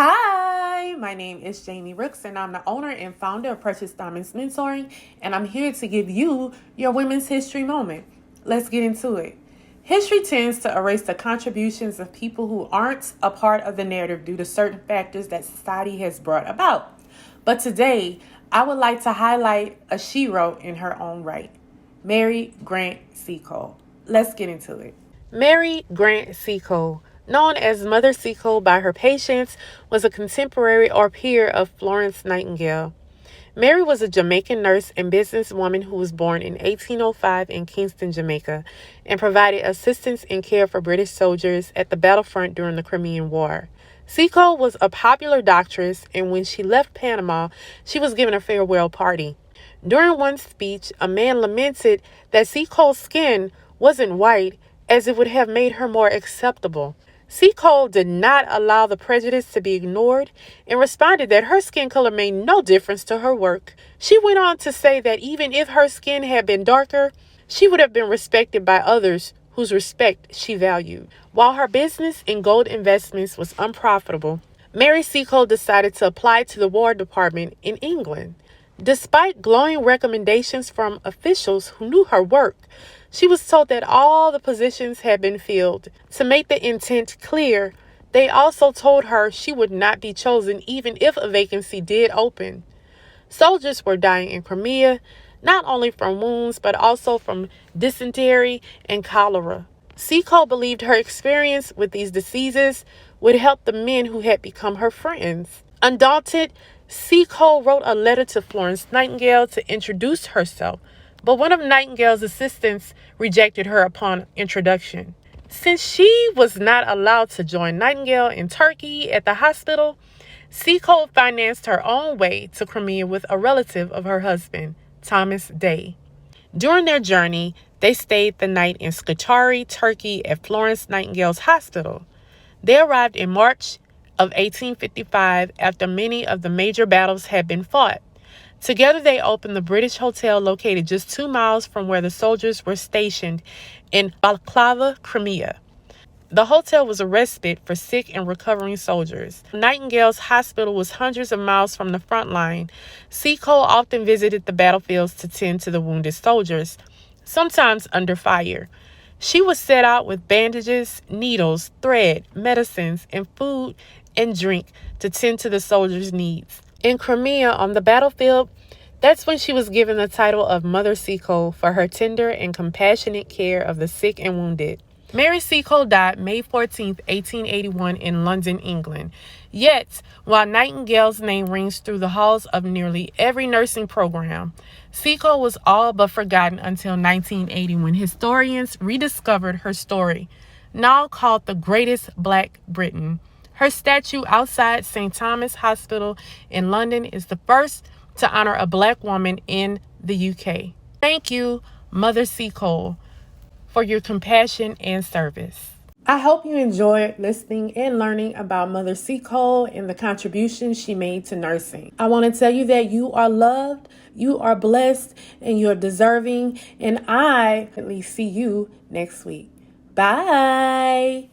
Hi, my name is Jamie Rooks, and I'm the owner and founder of Precious Diamonds Mentoring, and I'm here to give you your Women's History Moment. Let's get into it. History tends to erase the contributions of people who aren't a part of the narrative due to certain factors that society has brought about. But today, I would like to highlight a she wrote in her own right, Mary Grant Seacole. Let's get into it. Mary Grant Seacole, known as Mother Seacole by her patients, was a contemporary or peer of Florence Nightingale. Mary was a Jamaican nurse and businesswoman who was born in 1805 in Kingston, Jamaica, and provided assistance and care for British soldiers at the battlefront during the Crimean War. Seacole was a popular doctress, and when she left Panama, she was given a farewell party. During one speech, a man lamented that Seacole's skin wasn't white, as it would have made her more acceptable. Seacole did not allow the prejudice to be ignored and responded that her skin color made no difference to her work. She went on to say that even if her skin had been darker, she would have been respected by others whose respect she valued. While her business in gold investments was unprofitable, Mary Seacole decided to apply to the War Department in England. Despite glowing recommendations from officials who knew her work, she was told that all the positions had been filled. To make the intent clear, they also told her she would not be chosen even if a vacancy did open. Soldiers were dying in Crimea, not only from wounds, but also from dysentery and cholera. Seacole believed her experience with these diseases would help the men who had become her friends. Undaunted, Seacole wrote a letter to Florence Nightingale to introduce herself, but one of Nightingale's assistants rejected her upon introduction. Since she was not allowed to join Nightingale in Turkey at the hospital, Seacole financed her own way to Crimea with a relative of her husband, Thomas Day. During their journey, they stayed the night in Scutari, Turkey at Florence Nightingale's hospital. They arrived in March of 1855 after many of the major battles had been fought. Together, they opened the British Hotel located just 2 miles from where the soldiers were stationed in Balaclava, Crimea. The hotel was a respite for sick and recovering soldiers. Nightingale's hospital was hundreds of miles from the front line. Seacole often visited the battlefields to tend to the wounded soldiers, sometimes under fire. She was set out with bandages, needles, thread, medicines, and food and drink to tend to the soldiers' needs. In Crimea, on the battlefield, that's when she was given the title of Mother Seacole for her tender and compassionate care of the sick and wounded. Mary Seacole died May 14, 1881 in London, England. Yet, while Nightingale's name rings through the halls of nearly every nursing program, Seacole was all but forgotten until 1980 when historians rediscovered her story, now called the Greatest Black Britain. Her statue outside St. Thomas Hospital in London is the first to honor a Black woman in the UK. Thank you, Mother Seacole, for your compassion and service. I hope you enjoyed listening and learning about Mother Seacole and the contributions she made to nursing. I want to tell you that you are loved, you are blessed, and you're deserving, and I at least see you next week. Bye.